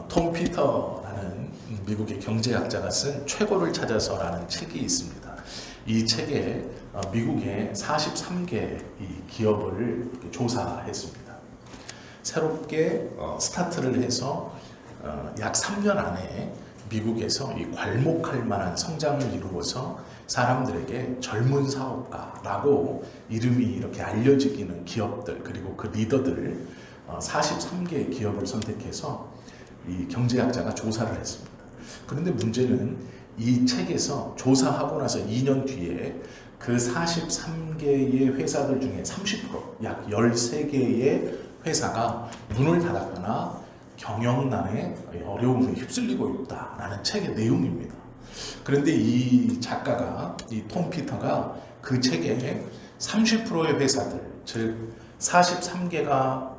톰 피터라는 미국의 경제학자가 쓴 최고를 찾아서라는 책이 있습니다. 이 책에 미국의 43개 기업을 조사했습니다. 새롭게 스타트를 해서 약 3년 안에 미국에서 이 괄목할 만한 성장을 이루어서 사람들에게 젊은 사업가라고 이름이 이렇게 알려지기는 기업들, 그리고 그 리더들 43개의 기업을 선택해서 이 경제학자가 조사를 했습니다. 그런데 문제는 이 책에서 조사하고 나서 2년 뒤에 그 43개의 회사들 중에 30%, 약 13개의 회사가 문을 닫았거나 경영난에 어려움에 휩쓸리고 있다라는 책의 내용입니다. 그런데 이 작가가, 이 톰 피터가 그 책에 30%의 회사들, 즉 43개가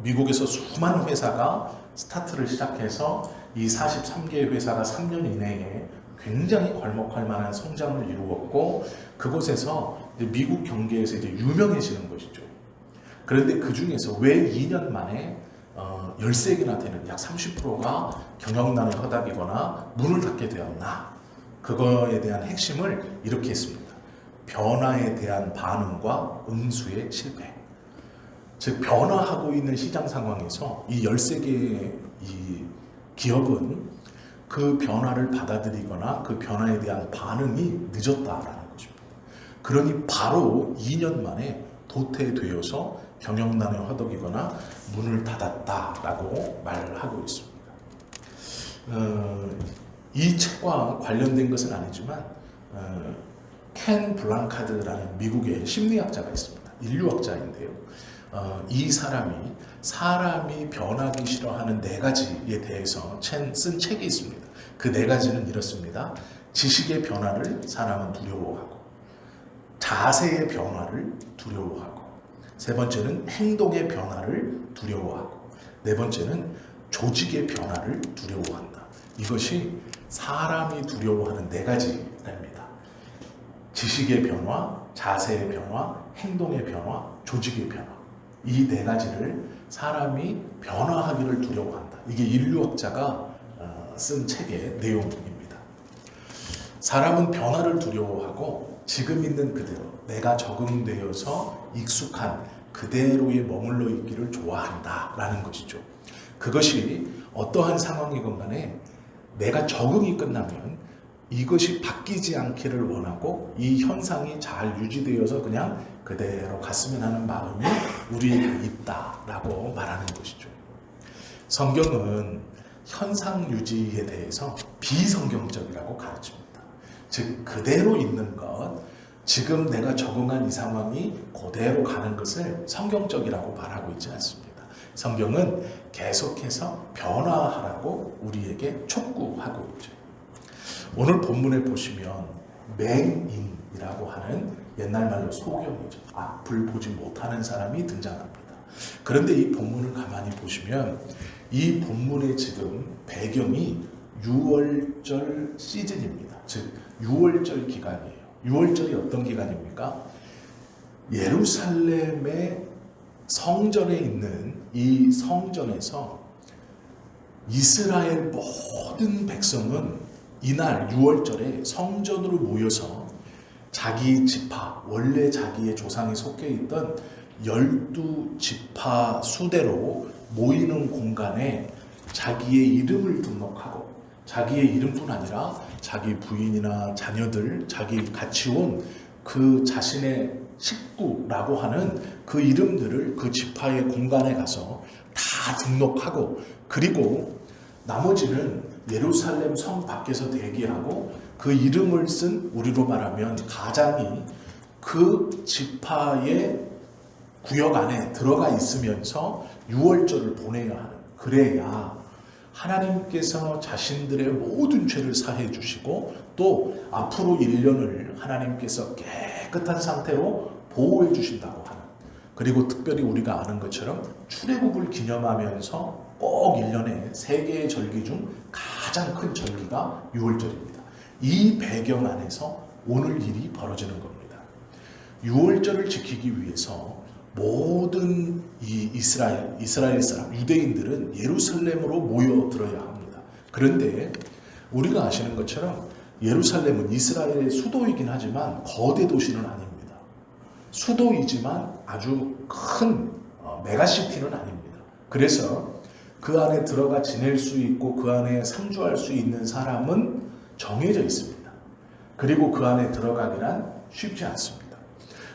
미국에서 수많은 회사가 스타트를 시작해서 이 43개의 회사가 3년 이내에 굉장히 괄목할 만한 성장을 이루었고 그곳에서 미국 경제에서 이제 유명해지는 것이죠. 그런데 그 중에서 왜 2년 만에 13개나 되는 약 30%가 경영난에 허덕이거나 문을 닫게 되었나? 그거에 대한 핵심을 이렇게 했습니다. 변화에 대한 반응과 응수의 실패. 즉 변화하고 있는 시장 상황에서 이 13개의 이 기업은 그 변화를 받아들이거나 그 변화에 대한 반응이 늦었다라는 것입니다. 그러니 바로 2년 만에 도태되어서 경영난에 허덕이거나 문을 닫았다라고 말을 하고 있습니다. 이 책과 관련된 것은 아니지만 켄 블랑카드라는 미국의 심리학자가 있습니다. 인류학자인데요. 이 사람이 변하기 싫어하는 4가지에 대해서 쓴 책이 있습니다. 그 4가지는 이렇습니다. 지식의 변화를 사람은 두려워하고, 자세의 변화를 두려워하고, 3번째는 행동의 변화를 두려워하고, 4번째는 조직의 변화를 두려워한다. 이것이 사람이 두려워하는 4가지랍니다. 지식의 변화, 자세의 변화, 행동의 변화, 조직의 변화. 이 4가지를 사람이 변화하기를 두려워한다. 이게 인류학자가 쓴 책의 내용입니다. 사람은 변화를 두려워하고 지금 있는 그대로 내가 적응되어서 익숙한 그대로에 머물러 있기를 좋아한다라는 것이죠. 그것이 어떠한 상황이건 간에 내가 적응이 끝나면 이것이 바뀌지 않기를 원하고 이 현상이 잘 유지되어서 그냥 그대로 갔으면 하는 마음이 우리에게 있다라고 말하는 것이죠. 성경은 현상 유지에 대해서 비성경적이라고 가르칩니다. 즉 그대로 있는 것, 지금 내가 적응한 이 상황이 그대로 가는 것을 성경적이라고 말하고 있지 않습니다. 성경은 계속해서 변화하라고 우리에게 촉구하고 있죠. 오늘 본문에 보시면 맹인이라고 하는 옛날 말로 소경이죠. 앞을 보지 못하는 사람이 등장합니다. 그런데 이 본문을 가만히 보시면 이 본문의 지금 배경이 유월절 시즌입니다. 즉 유월절 기간이에요. 유월절이 어떤 기간입니까? 예루살렘의 성전에 있는 이 성전에서 이스라엘 모든 백성은 이날 6월절에 성전으로 모여서 자기 지파, 원래 자기의 조상이 속해 있던 12지파 수대로 모이는 공간에 자기의 이름을 등록하고 자기의 이름뿐 아니라 자기 부인이나 자녀들, 자기 같이 온 그 자신의 식구라고 하는 그 이름들을 그 지파의 공간에 가서 다 등록하고 그리고 나머지는 예루살렘 성 밖에서 대기하고 그 이름을 쓴 우리로 말하면 가장이 그 지파의 구역 안에 들어가 있으면서 유월절을 보내야 하는, 그래야 하나님께서 자신들의 모든 죄를 사해 주시고 또 앞으로 1년을 하나님께서 깨끗한 상태로 보호해 주신다고 하는, 그리고 특별히 우리가 아는 것처럼 출애굽을 기념하면서 꼭 1년에 3개의 절기 중 가장 큰 절기가 유월절입니다. 이 배경 안에서 오늘 일이 벌어지는 겁니다. 유월절을 지키기 위해서 모든 이 이스라엘 사람, 유대인들은 예루살렘으로 모여들어야 합니다. 그런데 우리가 아시는 것처럼 예루살렘은 이스라엘의 수도이긴 하지만 거대 도시는 아닙니다. 수도이지만 아주 큰 메가시티는 아닙니다. 그래서 그 안에 들어가 지낼 수 있고 그 안에 상주할 수 있는 사람은 정해져 있습니다. 그리고 그 안에 들어가기란 쉽지 않습니다.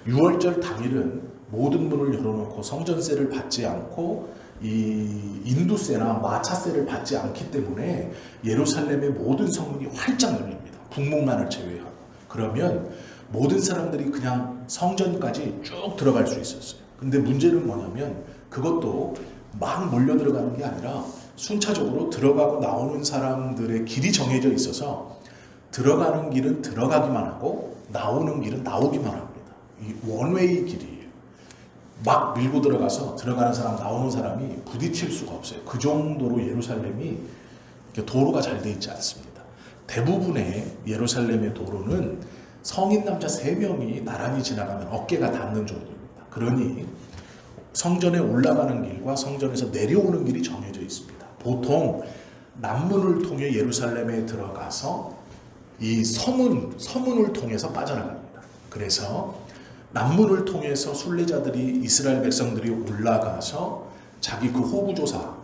6월절 당일은 모든 문을 열어놓고 성전세를 받지 않고 이 인두세나 마차세를 받지 않기 때문에 예루살렘의 모든 성문이 활짝 열립니다. 북문만을 제외하고. 그러면 모든 사람들이 그냥 성전까지 쭉 들어갈 수 있었어요. 근데 문제는 뭐냐면 그것도 막 몰려 들어가는 게 아니라 순차적으로 들어가고 나오는 사람들의 길이 정해져 있어서 들어가는 길은 들어가기만 하고 나오는 길은 나오기만 합니다. 이 원웨이 길이에요. 막 밀고 들어가서 들어가는 사람 나오는 사람이 부딪힐 수가 없어요. 그 정도로 예루살렘이 도로가 잘 돼 있지 않습니다. 대부분의 예루살렘의 도로는 성인 남자 3명이 나란히 지나가면 어깨가 닿는 정도입니다. 그러니 성전에 올라가는 길과 성전에서 내려오는 길이 정해져 있습니다. 보통 남문을 통해 예루살렘에 들어가서 이 서문을 통해서 빠져나갑니다. 그래서 남문을 통해서 순례자들이 이스라엘 백성들이 올라가서 자기 그 호구조사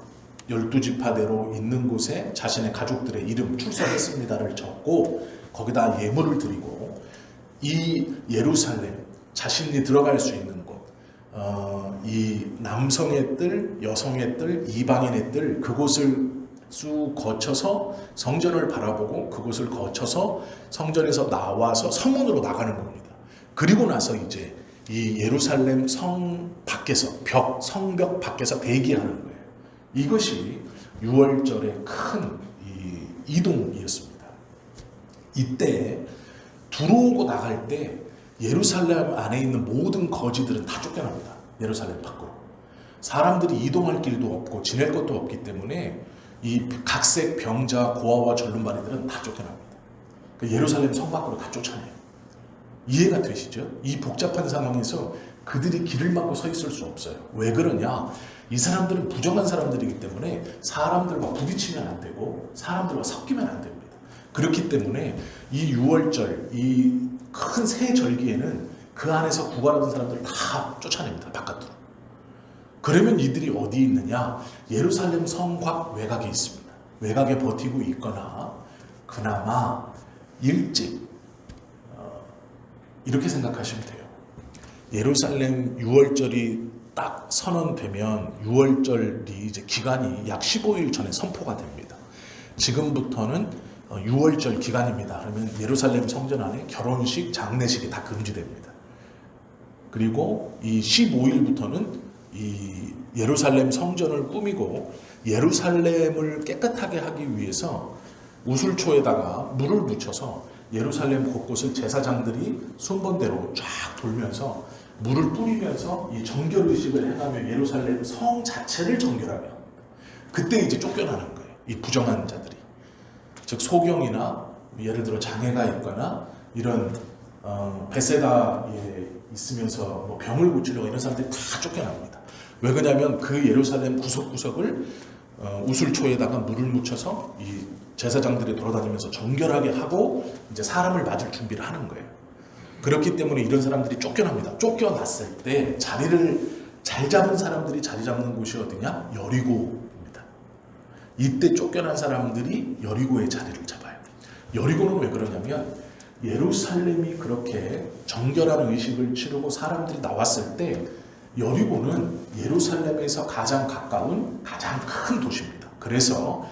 12지파대로 있는 곳에 자신의 가족들의 이름 출석했습니다를 적고 거기다 예물을 드리고 이 예루살렘 자신이 들어갈 수 있는 곳 이 남성의 뜰, 여성의 뜰, 이방인의 뜰 그곳을 쭉 거쳐서 성전을 바라보고 그곳을 거쳐서 성전에서 나와서 성문으로 나가는 겁니다. 그리고 나서 이제 이 예루살렘 성 밖에서 성벽 밖에서 대기하는 거예요. 이것이 6월절의 큰 이동이었습니다. 이때 들어오고 나갈 때 예루살렘 안에 있는 모든 거지들은 다 쫓겨납니다. 예루살렘 밖으로. 사람들이 이동할 길도 없고 지낼 것도 없기 때문에 이 각색 병자 고아와 절름발이들은 다 쫓겨납니다. 예루살렘 성 밖으로 다 쫓아내요. 이해가 되시죠? 이 복잡한 상황에서 그들이 길을 막고 서 있을 수 없어요. 왜 그러냐? 이 사람들은 부정한 사람들이기 때문에 사람들과 부딪히면 안 되고 사람들과 섞이면 안 됩니다. 그렇기 때문에 이 6월절, 이 큰 새 절기에는 그 안에서 구걸하는 사람들을 다 쫓아냅니다. 바깥으로. 그러면 이들이 어디 있느냐? 예루살렘 성곽 외곽에 있습니다. 외곽에 버티고 있거나 그나마 일찍 이렇게 생각하시면 돼요. 예루살렘 6월절이 딱 선언되면 6월절이 이제 기간이 약 15일 전에 선포가 됩니다. 지금부터는 6월절 기간입니다. 그러면 예루살렘 성전 안에 결혼식, 장례식이 다 금지됩니다. 그리고 이 15일부터는 이 예루살렘 성전을 꾸미고 예루살렘을 깨끗하게 하기 위해서 우슬초에다가 물을 묻혀서 예루살렘 곳곳을 제사장들이 순번대로 쫙 돌면서 물을 뿌리면서 이 정결의식을 해가며 예루살렘 성 자체를 정결하게 합니다. 그때 이제 쫓겨나는 거예요. 이 부정한 자들이. 즉 소경이나 예를 들어 장애가 있거나 이런 베세다에 있으면서 뭐 병을 고치려고 이런 사람들이 다 쫓겨납니다. 왜 그러냐면 그 예루살렘 구석구석을 우슬초에다가 물을 묻혀서 이 제사장들이 돌아다니면서 정결하게 하고 이제 사람을 맞을 준비를 하는 거예요. 그렇기 때문에 이런 사람들이 쫓겨납니다. 쫓겨났을 때 자리를 잘 잡은 사람들이 자리 잡는 곳이 어디냐? 여리고입니다. 이때 쫓겨난 사람들이 여리고의 자리를 잡아요. 여리고는 왜 그러냐면 예루살렘이 그렇게 정결한 의식을 치르고 사람들이 나왔을 때 여리고는 예루살렘에서 가장 가까운 가장 큰 도시입니다. 그래서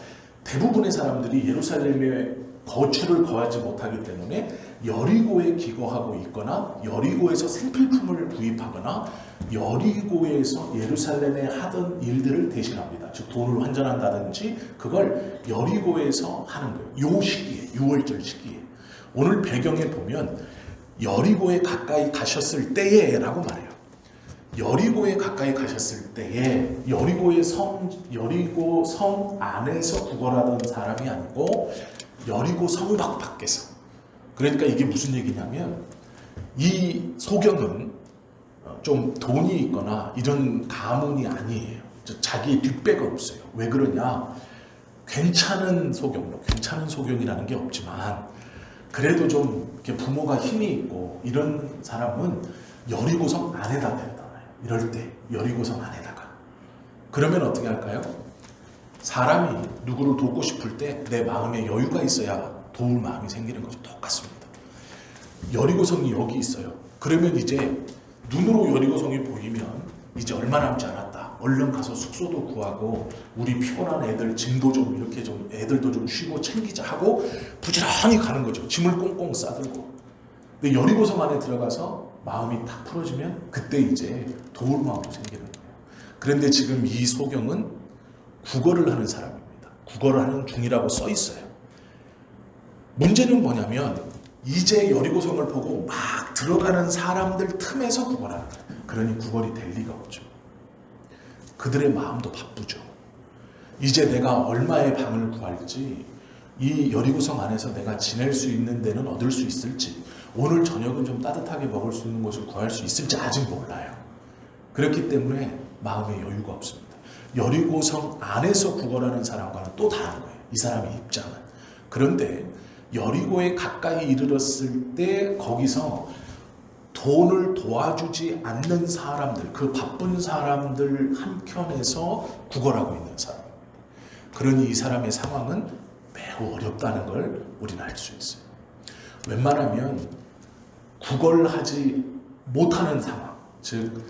대부분의 사람들이 예루살렘에 거주를 거하지 못하기 때문에 여리고에 기거하고 있거나 여리고에서 생필품을 구입하거나 여리고에서 예루살렘에 하던 일들을 대신합니다. 즉 돈을 환전한다든지 그걸 여리고에서 하는 거예요. 요 시기에 6월절 시기에. 오늘 배경에 보면 여리고에 가까이 가셨을 때에 라고 말해요. 여리고에 가까이 가셨을 때에 여리고 성 안에서 구걸하던 사람이 아니고 여리고 성곽 밖에서. 그러니까 이게 무슨 얘기냐면 이 소경은 좀 돈이 있거나 이런 가문이 아니에요. 자기의 뒷배가 없어요. 왜 그러냐? 괜찮은 소경이라는 게 없지만 그래도 좀 이렇게 부모가 힘이 있고 이런 사람은 여리고성 안에다 데려다놔요. 이럴 때 여리고성 안에다가. 그러면 어떻게 할까요? 사람이 누구를 돕고 싶을 때 내 마음에 여유가 있어야 도울 마음이 생기는 것도 똑같습니다. 여리고성이 여기 있어요. 그러면 이제 눈으로 여리고성이 보이면 이제 얼마 남지 않았다. 얼른 가서 숙소도 구하고 우리 피곤한 애들 짐도 좀 이렇게 좀 애들도 좀 쉬고 챙기자 하고 부지런히 가는 거죠. 짐을 꽁꽁 싸들고. 근데 여리고성 안에 들어가서 마음이 탁 풀어지면 그때 이제 도울 마음도 생기는 거예요. 그런데 지금 이 소경은 국어를 하는 사람입니다. 국어를 하는 중이라고 써 있어요. 문제는 뭐냐면 이제 여리고성을 보고 막 들어가는 사람들 틈에서 구걸하는 거예요. 그러니 구걸이 될 리가 없죠. 그들의 마음도 바쁘죠. 이제 내가 얼마의 방을 구할지, 이 여리고성 안에서 내가 지낼 수 있는 데는 얻을 수 있을지, 오늘 저녁은 좀 따뜻하게 먹을 수 있는 곳을 구할 수 있을지 아직 몰라요. 그렇기 때문에 마음에 여유가 없습니다. 여리고성 안에서 구걸하는 사람과는 또 다른 거예요. 이 사람의 입장은. 그런데 여리고에 가까이 이르렀을 때 거기서 돈을 도와주지 않는 사람들, 그 바쁜 사람들 한켠에서 구걸하고 있는 사람입니다. 그러니 이 사람의 상황은 매우 어렵다는 걸 우리는 알 수 있어요. 웬만하면 구걸하지 못하는 상황, 즉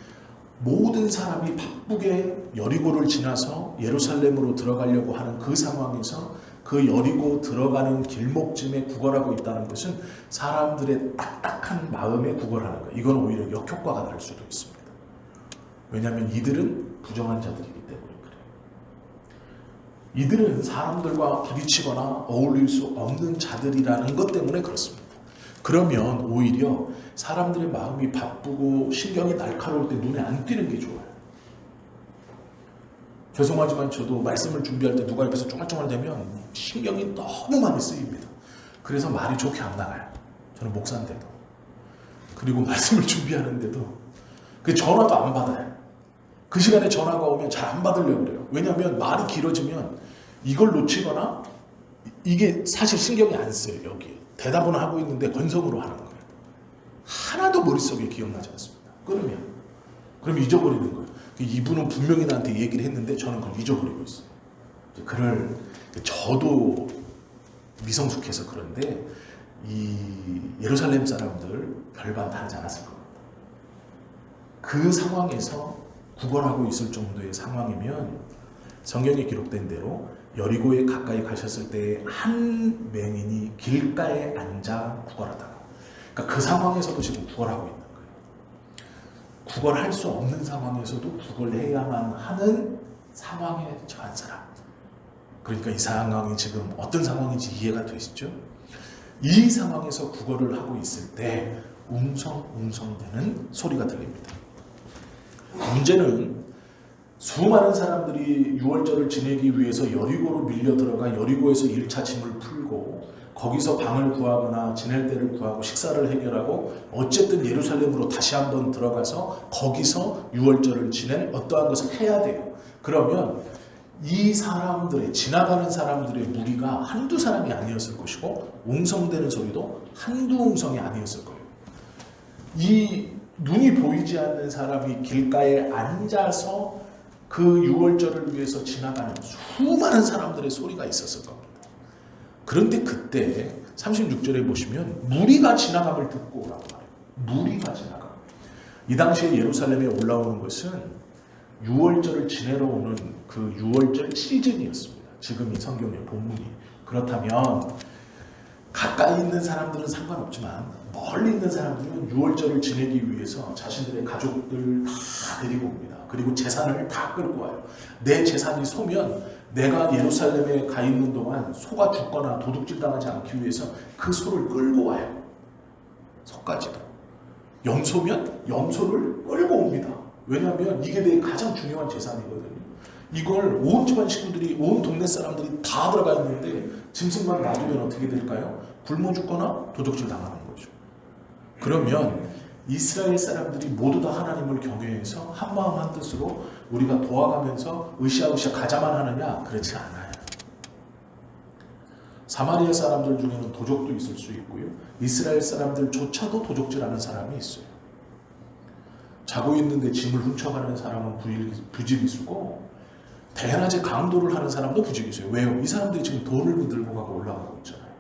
모든 사람이 바쁘게 여리고를 지나서 예루살렘으로 들어가려고 하는 그 상황에서 그 여리고 들어가는 길목쯤에 구걸하고 있다는 것은 사람들의 딱딱한 마음에 구걸하는 거예요. 이건 오히려 역효과가 날 수도 있습니다. 왜냐하면 이들은 부정한 자들이기 때문에 그래요. 이들은 사람들과 부딪히거나 어울릴 수 없는 자들이라는 것 때문에 그렇습니다. 그러면 오히려 사람들의 마음이 바쁘고 신경이 날카로울 때 눈에 안 띄는 게 좋아요. 죄송하지만 저도 말씀을 준비할 때 누가 옆에서 쫑알쫑알대면 신경이 너무 많이 쓰입니다. 그래서 말이 좋게 안 나가요. 저는 목사인데도. 그리고 말씀을 준비하는데도 그 전화도 안 받아요. 그 시간에 전화가 오면 잘 안 받으려고 그래요. 왜냐하면 말이 길어지면 이걸 놓치거나 이게 사실 신경이 안 쓰여요. 여기 대답은 하고 있는데 건성으로 하는 거예요. 하나도 머릿속에 기억나지 않습니다. 그럼 잊어버리는 거예요. 이분은 분명히 나한테 얘기를 했는데 저는 그걸 잊어버리고 있어요. 저도 미성숙해서 그런데 이 예루살렘 사람들 별반 다르지 않았을 겁니다. 그 상황에서 구걸하고 있을 정도의 상황이면 성경에 기록된 대로 여리고에 가까이 가셨을 때 한 맹인이 길가에 앉아 구걸하다가, 그러니까 그 상황에서도 지금 구걸하고 있는 거예요. 구걸할 수 없는 상황에서도 구걸해야만 하는 상황에 처한 사람. 그러니까 이 상황이 지금 어떤 상황인지 이해가 되시죠? 이 상황에서 구걸을 하고 있을 때 웅성웅성대는 소리가 들립니다. 문제는 수많은 사람들이 유월절을 지내기 위해서 여리고로 밀려 들어가 여리고에서 1차 짐을 풀고 거기서 방을 구하거나 지낼 데를 구하고 식사를 해결하고 어쨌든 예루살렘으로 다시 한번 들어가서 거기서 유월절을 지낼 어떠한 것을 해야 돼요. 그러면 이 사람들의, 지나가는 사람들의 무리가 한두 사람이 아니었을 것이고 웅성대는 소리도 한두 웅성이 아니었을 거예요. 이 눈이 보이지 않는 사람이 길가에 앉아서 그 유월절을 위해서 지나가는 수많은 사람들의 소리가 있었을 겁니다. 그런데 그때 36절에 보시면 무리가 지나감을 듣고 오라고 말해요. 무리가 지나감. 이 당시에 예루살렘에 올라오는 것은 유월절을 지내러 오는 그 유월절 시즌이었습니다. 지금 이 성경의 본문이. 그렇다면 가까이 있는 사람들은 상관없지만 멀리 있는 사람들은 유월절을 지내기 위해서 자신들의 가족들 다 데리고 옵니다. 그리고 재산을 다 끌고 와요. 내 재산이 소면 내가 예루살렘에 가 있는 동안 소가 죽거나 도둑질 당하지 않기 위해서 그 소를 끌고 와요. 소까지도. 염소면 염소를 끌고 옵니다. 왜냐하면 이게 내 가장 중요한 재산이거든요. 이걸 온 집안 식구들이, 온 동네 사람들이 다 들어가 있는데 짐승만 놔두면 어떻게 될까요? 굶어 죽거나 도둑질 당하는 거죠. 그러면 이스라엘 사람들이 모두 다 하나님을 경외해서 한마음 한뜻으로 우리가 도와가면서 으쌰으쌰 가자만 하느냐? 그렇지 않아요. 사마리아 사람들 중에는 도적도 있을 수 있고요. 이스라엘 사람들조차도 도적질하는 사람이 있어요. 자고 있는데 짐을 훔쳐가는 사람은 부지기수고 대낮에 강도를 하는 사람도 부지기수예요. 왜요? 이 사람들이 지금 돈을 들고 가고 올라가고 있잖아요.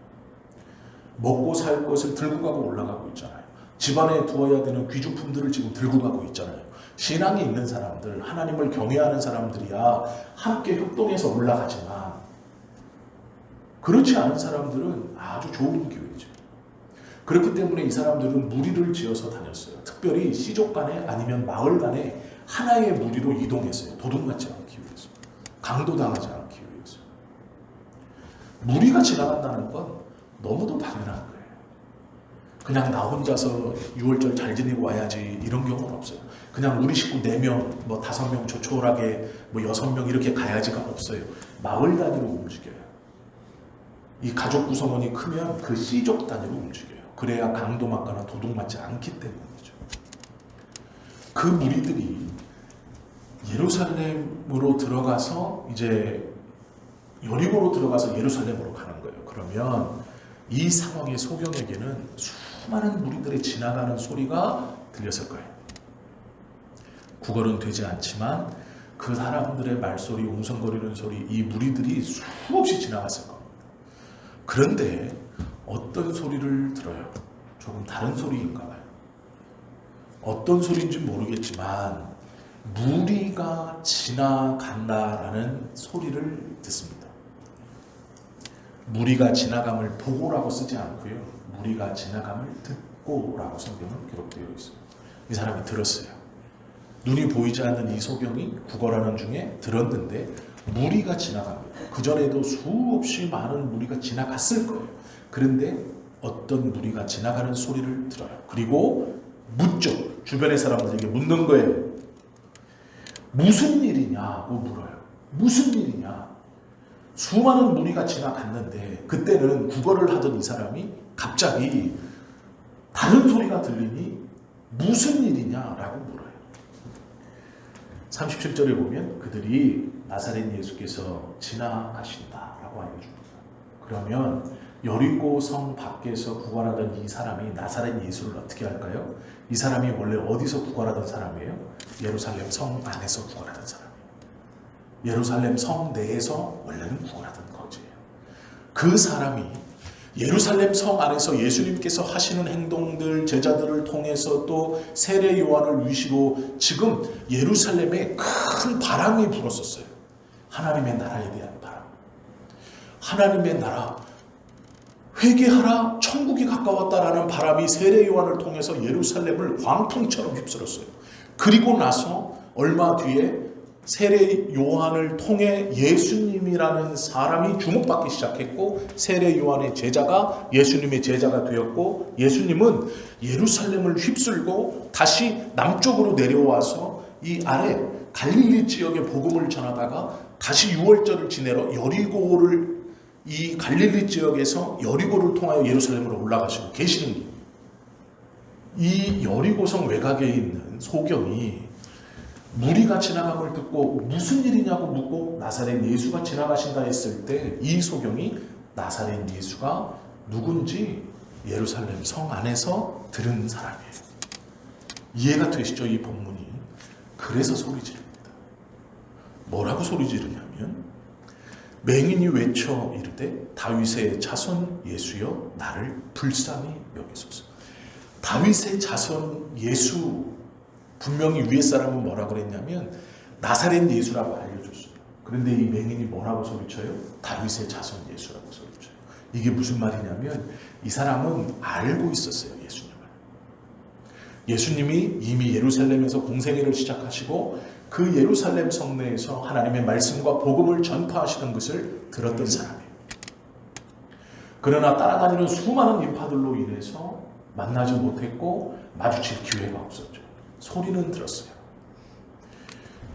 먹고 살 것을 들고 가고 올라가고 있잖아요. 집안에 두어야 되는 귀중품들을 지금 들고 가고 있잖아요. 신앙이 있는 사람들, 하나님을 경외하는 사람들이야 함께 협동해서 올라가지만 그렇지 않은 사람들은 아주 좋은 기회죠. 그렇기 때문에 이 사람들은 무리를 지어서 다녔어요. 특별히 시족 간에 아니면 마을 간에 하나의 무리로 이동했어요. 도둑맞지 않기 위해서. 강도당하지 않기 위해서. 무리가 지나간다는 건 너무도 당연한 거예요. 그냥 나 혼자서 6월절 잘 지내고 와야지 이런 경우는 없어요. 그냥 우리 식구 4명, 뭐 5명 조촐하게 뭐 6명 이렇게 가야지가 없어요. 마을 단위로 움직여요. 이 가족 구성원이 크면 그 C족 단위로 움직여요. 그래야 강도 맞거나 도둑 맞지 않기 때문이죠. 그 무리들이 예루살렘으로 들어가서 이제 여리고로 들어가서 예루살렘으로 가는 거예요. 그러면 이 상황의 소경에게는 수많은 무리들이 지나가는 소리가 들렸을 거예요. 구걸은 되지 않지만 그 사람들의 말소리, 웅성거리는 소리, 이 무리들이 수없이 지나갔을 겁니다. 그런데 어떤 소리를 들어요? 조금 다른 소리인가 봐요. 어떤 소리인지 모르겠지만 무리가 지나간다라는 소리를 듣습니다. 무리가 지나감을 보고라고 쓰지 않고요. 무리가 지나감을 듣고라고 성경은 기록되어 있습니다. 이 사람이 들었어요. 눈이 보이지 않는 이 소경이 구걸하는 중에 들었는데 무리가 지나갑니다. 그전에도 수없이 많은 무리가 지나갔을 거예요. 그런데 어떤 무리가 지나가는 소리를 들어요. 그리고 묻죠. 주변의 사람들에게 묻는 거예요. 무슨 일이냐고 물어요. 무슨 일이냐. 수많은 무리가 지나갔는데 그때는 구걸을 하던 이 사람이 갑자기 다른 소리가 들리니 무슨 일이냐라고 물어요. 37절에 보면 그들이 나사렛 예수께서 지나가신다라고 알려줍니다. 그러면 여리고 성 밖에서 구걸하던 이 사람이 나사렛 예수를 어떻게 할까요? 이 사람이 원래 어디서 구걸하던 사람이에요? 예루살렘 성 안에서 구걸하던 사람이에요. 예루살렘 성 내에서 원래는 구걸하던 거지예요. 그 사람이 예루살렘 성 안에서 예수님께서 하시는 행동들, 제자들을 통해서 또 세례 요한을 위시로 지금 예루살렘에 큰 바람이 불었었어요. 하나님의 나라에 대한 바람. 하나님의 나라, 회개하라, 천국이 가까웠다라는 바람이 세례 요한을 통해서 예루살렘을 광풍처럼 휩쓸었어요. 그리고 나서 얼마 뒤에 세례 요한을 통해 예수님이라는 사람이 주목받기 시작했고 세례 요한의 제자가 예수님의 제자가 되었고 예수님은 예루살렘을 휩쓸고 다시 남쪽으로 내려와서 이 아래 갈릴리 지역의 복음을 전하다가 다시 6월절을 지내러 여리고를 이 갈릴리 지역에서 여리고를 통하여 예루살렘으로 올라가시고 계시는 길. 이 여리고성 외곽에 있는 소경이 무리가 지나감을 듣고 무슨 일이냐고 묻고 나사렛 예수가 지나가신다 했을 때 이 소경이 나사렛 예수가 누군지 예루살렘 성 안에서 들은 사람이에요. 이해가 되시죠? 이 본문이. 그래서 소리 지릅니다. 뭐라고 소리 지르냐면 맹인이 외쳐 이르되 다윗의 자손 예수여 나를 불쌍히 여기소서. 다윗의 자손 예수, 분명히 위에 사람은 뭐라 그랬냐면 나사렛 예수라고 알려줬어요. 그런데 이 맹인이 뭐라고 소리쳐요? 다윗의 자손 예수라고 소리쳐요. 이게 무슨 말이냐면 이 사람은 알고 있었어요. 예수님을. 예수님이 이미 예루살렘에서 공생애를 시작하시고 그 예루살렘 성내에서 하나님의 말씀과 복음을 전파하시는 것을 들었던 사람이에요. 그러나 따라다니는 수많은 인파들로 인해서 만나지 못했고 마주칠 기회가 없었죠. 소리는 들었어요.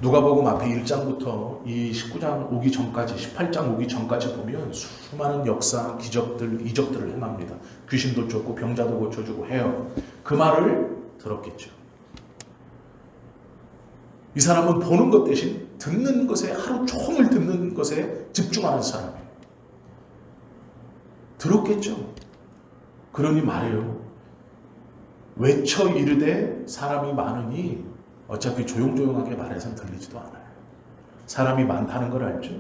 누가복음 앞에 1장부터 이 19장 오기 전까지 18장 오기 전까지 보면 수많은 역사, 기적들, 이적들을 행합니다. 귀신도 쫓고 병자도 고쳐주고 해요. 그 말을 들었겠죠. 이 사람은 보는 것 대신 듣는 것에, 하루 종일 듣는 것에 집중하는 사람이에요. 들었겠죠. 그러니 말해요. 외쳐 이르되 사람이 많으니 어차피 조용조용하게 말해서는 들리지도 않아요. 사람이 많다는 걸 알죠.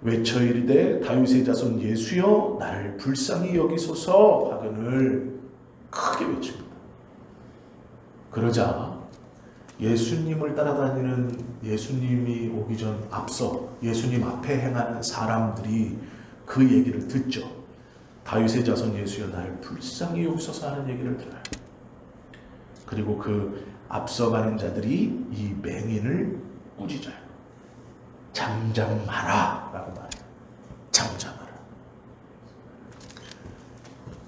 외쳐 이르되 다윗의 자손 예수여 나를 불쌍히 여기소서 하거늘 크게 외칩니다. 그러자 예수님을 따라다니는, 예수님이 오기 전 앞서 예수님 앞에 행하는 사람들이 그 얘기를 듣죠. 다윗의 자손 예수여 나를 불쌍히 여기소서 하는 얘기를 들어요. 그리고 그 앞서가는 자들이 이 맹인을 꾸짖어요. 잠잠하라 라고 말해요. 잠잠하라.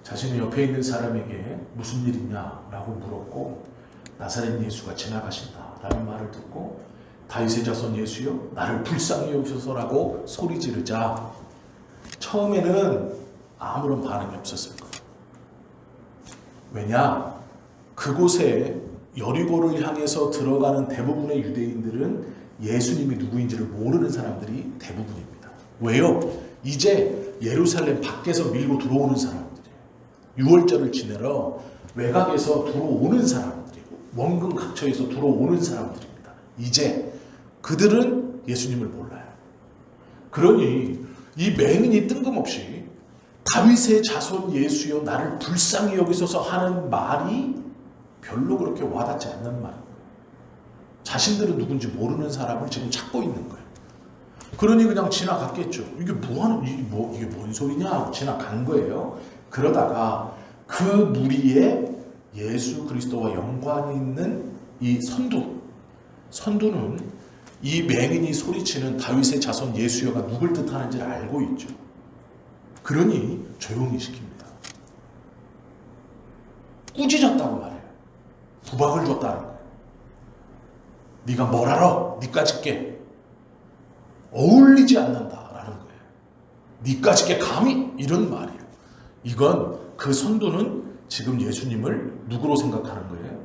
자신의 옆에 있는 사람에게 무슨 일이냐 라고 물었고, 나사렛 예수가 지나가신다 라는 말을 듣고 다윗의 자손 예수여 나를 불쌍히 여기소서라고 소리 지르자 처음에는 아무런 반응이 없었을 거예요. 왜냐? 그곳에 여리고를 향해서 들어가는 대부분의 유대인들은 예수님이 누구인지를 모르는 사람들이 대부분입니다. 왜요? 이제 예루살렘 밖에서 밀고 들어오는 사람들이에요. 유월절을 지내러 외곽에서 들어오는 사람들이고 원근 각처에서 들어오는 사람들입니다. 이제 그들은 예수님을 몰라요. 그러니 이 맹인이 뜬금없이 다윗의 자손 예수여 나를 불쌍히 여기소서 하는 말이 별로 그렇게 와닿지 않는 말이에요. 자신들은 누군지 모르는 사람을 지금 찾고 있는 거예요. 그러니 그냥 지나갔겠죠. 이게 이게 뭔 소리냐 하고 지나간 거예요. 그러다가 그 무리에 예수 그리스도와 연관이 있는 이 선두는 이 맹인이 소리치는 다윗의 자손 예수여가 누굴 뜻하는지를 알고 있죠. 그러니 조용히 시킵니다. 꾸짖었다고 말해요. 구박을 줬다는 거예요. 네가 뭘 알아? 니까짓 게 어울리지 않는다라는 거예요. 니까짓 게 감히? 이런 말이에요. 이건 그 선두는 지금 예수님을 누구로 생각하는 거예요?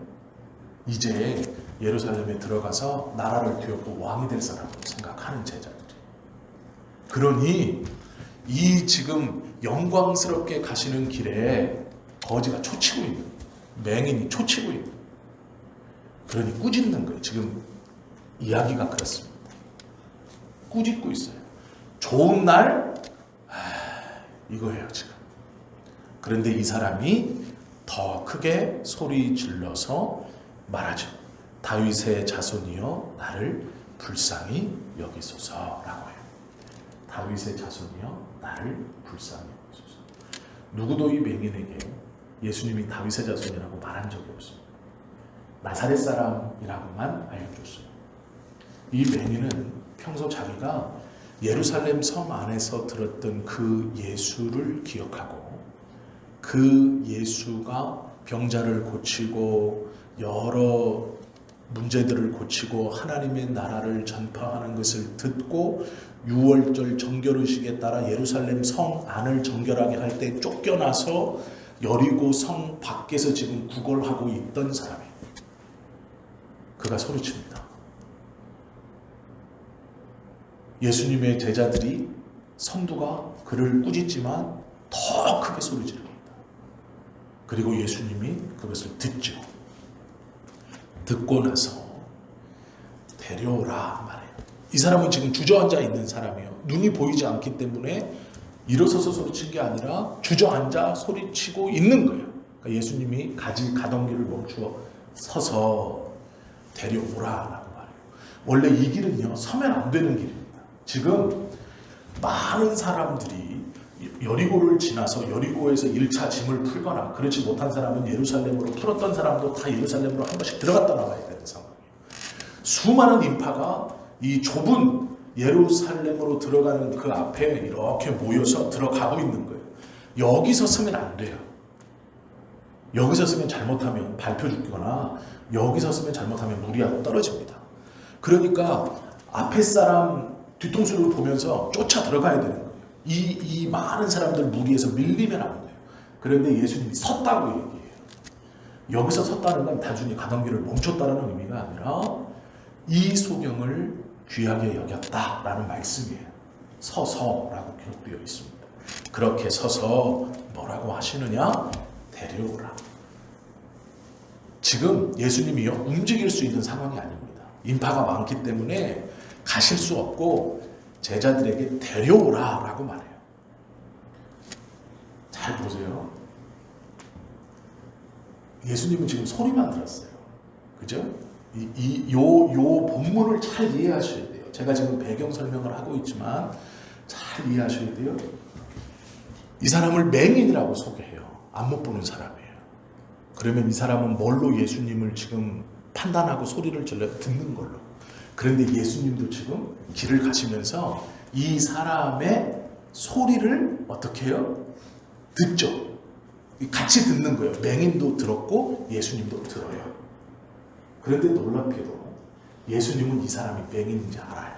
이제 예루살렘에 들어가서 나라를 뒤엎고 왕이 될 사람으로 생각하는 제자들이. 그러니 이 지금 영광스럽게 가시는 길에 거지가 초치고 있는, 맹인이 초치고 있는, 그러니 꾸짖는 거예요. 지금 이야기가 그렇습니다. 꾸짖고 있어요. 좋은 날 이거예요 지금. 그런데 이 사람이 더 크게 소리 질러서 말하죠. 다윗의 자손이여 나를 불쌍히 여기소서라고 해요. 다윗의 자손이여 나를 불쌍히 여기소서. 누구도 이 맹인에게 예수님이 다윗의 자손이라고 말한 적이 없습니다. 나사렛 사람이라고만 알려줬어요. 이 맹인은 평소 자기가 예루살렘 섬 안에서 들었던 그 예수를 기억하고 그 예수가 병자를 고치고 여러 문제들을 고치고 하나님의 나라를 전파하는 것을 듣고 유월절 정결의식에 따라 예루살렘 성 안을 정결하게 할 때 쫓겨나서 여리고 성 밖에서 지금 구걸하고 있던 사람이에요. 그가 소리칩니다. 예수님의 제자들이 선두가 그를 꾸짖지만 더 크게 소리 지릅니다. 그리고 예수님이 그것을 듣죠. 듣고 나서 데려오라 말해요. 이 사람은 지금 주저앉아 있는 사람이에요. 눈이 보이지 않기 때문에 일어서서 소리친 게 아니라 주저앉아 소리치고 있는 거예요. 그러니까 예수님이 가던 길을 멈추어 서서 데려오라라고 말해요. 원래 이 길은요 서면 안 되는 길입니다. 지금 많은 사람들이 여리고를 지나서 여리고에서 1차 짐을 풀거나 그렇지 못한 사람은 예루살렘으로 풀었던 사람도 다 예루살렘으로 한 번씩 들어갔다 나와야 되는 상황이에요. 수많은 인파가 이 좁은 예루살렘으로 들어가는 그 앞에 이렇게 모여서 들어가고 있는 거예요. 여기서 서면 안 돼요. 여기서 서면 잘못하면 밟혀 죽거나 여기서 서면 잘못하면 무리하고 떨어집니다. 그러니까 앞에 사람 뒤통수를 보면서 쫓아 들어가야 되는 거예요. 이 많은 사람들 무리에서 밀리면 안 돼요. 그런데 예수님이 섰다고 얘기해요. 여기서 섰다는 건 단순히 가던 길을 멈췄다는 의미가 아니라 이 소경을 귀하게 여겼다라는 말씀이에요. 서서라고 기록되어 있습니다. 그렇게 서서 뭐라고 하시느냐? 데려오라. 지금 예수님이요, 움직일 수 있는 상황이 아닙니다. 인파가 많기 때문에 가실 수 없고 제자들에게 데려오라 라고 말해요. 잘 보세요. 예수님은 지금 소리만 들었어요. 그죠? 요 본문을 잘 이해하셔야 돼요. 제가 지금 배경 설명을 하고 있지만 잘 이해하셔야 돼요. 이 사람을 맹인이라고 소개해요. 안 못 보는 사람이에요. 그러면 이 사람은 뭘로 예수님을 지금 판단하고 소리를 질러 듣는 걸로. 그런데 예수님도 지금 길을 가시면서 이 사람의 소리를 어떻게 해요? 듣죠. 같이 듣는 거예요. 맹인도 들었고 예수님도 들어요. 그런데 놀랍게도 예수님은 이 사람이 맹인인지 알아요.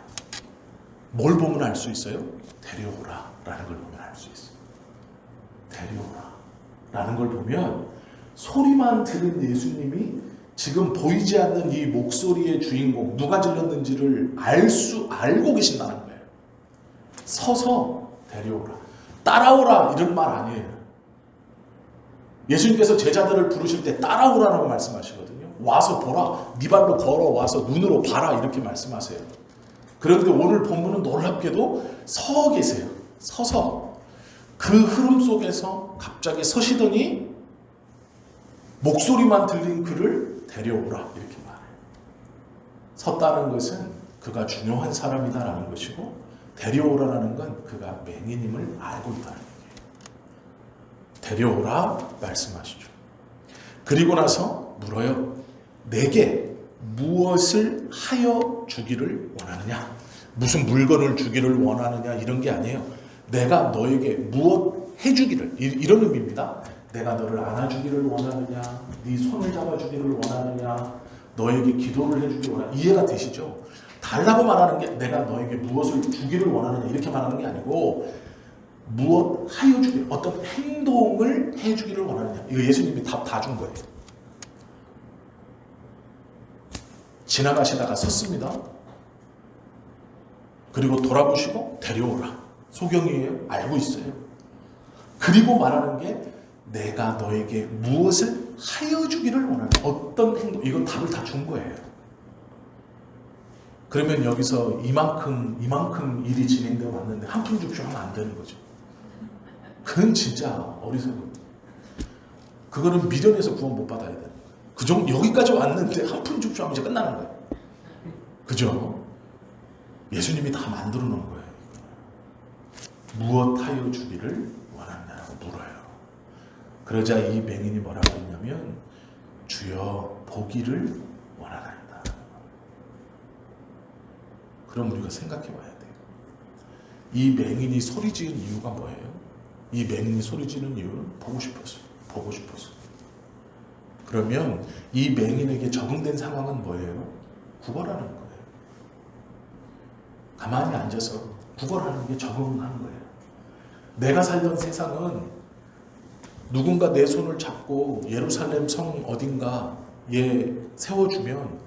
뭘 보면 알 수 있어요? 데려오라 라는 걸 보면 알 수 있어요. 데려오라 라는 걸 보면 소리만 들은 예수님이 지금 보이지 않는 이 목소리의 주인공, 누가 질렀는지를 알고 계신다는 거예요. 서서 데려오라. 따라오라 이런 말 아니에요. 예수님께서 제자들을 부르실 때 따라오라라고 말씀하시거든요. 와서 보라. 네 발로 걸어와서 눈으로 봐라 이렇게 말씀하세요. 그런데 오늘 본문은 놀랍게도 서 계세요. 서서 그 흐름 속에서 갑자기 서시더니 목소리만 들린 그를 데려오라 이렇게 말해요. 섰다는 것은 그가 중요한 사람이다라는 것이고 데려오라라는 건 그가 맹인임을 알고 있다는 거예요. 데려오라 말씀하시죠. 그리고 나서 물어요. 내게 무엇을 하여 주기를 원하느냐? 무슨 물건을 주기를 원하느냐 이런 게 아니에요. 내가 너에게 무엇 해주기를, 이런 의미입니다. 내가 너를 안아주기를 원하느냐, 네 손을 잡아주기를 원하느냐, 너에게 기도를 해주기를 원하느냐. 이해가 되시죠? 달라고 말하는 게 내가 너에게 무엇을 주기를 원하느냐 이렇게 말하는 게 아니고 무엇 하여 주기를, 어떤 행동을 해주기를 원하느냐. 이거 예수님이 답 다 준 거예요. 지나가시다가 섰습니다. 그리고 돌아보시고 데려오라. 소경이에요. 알고 있어요. 그리고 말하는 게 내가 너에게 무엇을 하여 주기를 원하는 어떤 행동, 이건 답을 다 준 거예요. 그러면 여기서 이만큼 일이 진행되어 왔는데 한 푼 줍쇼 하면 안 되는 거죠. 그건 진짜 어리석은. 그거는 미련해서 구원 못 받아야 돼. 그 정도 여기까지 왔는데 한 푼 줍쇼 하면 이제 끝나는 거예요. 그죠? 예수님이 다 만들어 놓은 거예요. 무엇 하여 주기를 원하느냐고 물어요. 그러자 이 맹인이 뭐라고 했냐면 주여 보기를 원하나이다. 그럼 우리가 생각해 봐야 돼요. 이 맹인이 소리 지은 이유가 뭐예요? 이 맹인이 소리 지는 이유는 보고 싶어서. 그러면 이 맹인에게 적응된 상황은 뭐예요? 구걸하는 거예요. 가만히 앉아서 구걸하는 게 적응하는 거예요. 내가 살던 세상은 누군가 내 손을 잡고 예루살렘 성 어딘가에 세워주면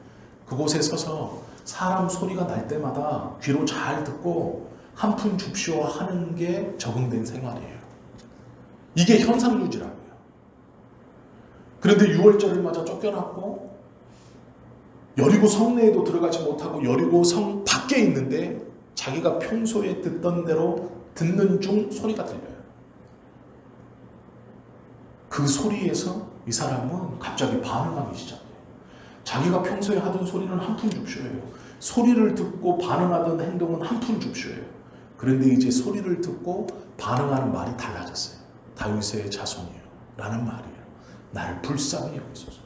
그곳에 서서 사람 소리가 날 때마다 귀로 잘 듣고 한 푼 줍시오 하는 게 적응된 생활이에요. 이게 현상유지라고요. 그런데 6월절을 맞아 쫓겨났고 여리고 성 내에도 들어가지 못하고 여리고 성 밖에 있는데 자기가 평소에 듣던 대로 듣는 중 소리가 들려요. 그 소리에서 이 사람은 갑자기 반응하기 시작해요. 자기가 평소에 하던 소리는 한 푼 줍쇼예요. 소리를 듣고 반응하던 행동은 한 푼 줍쇼예요. 그런데 이제 소리를 듣고 반응하는 말이 달라졌어요. 다윗의 자손이에요 라는 말이에요. 나를 불쌍히 여기소서.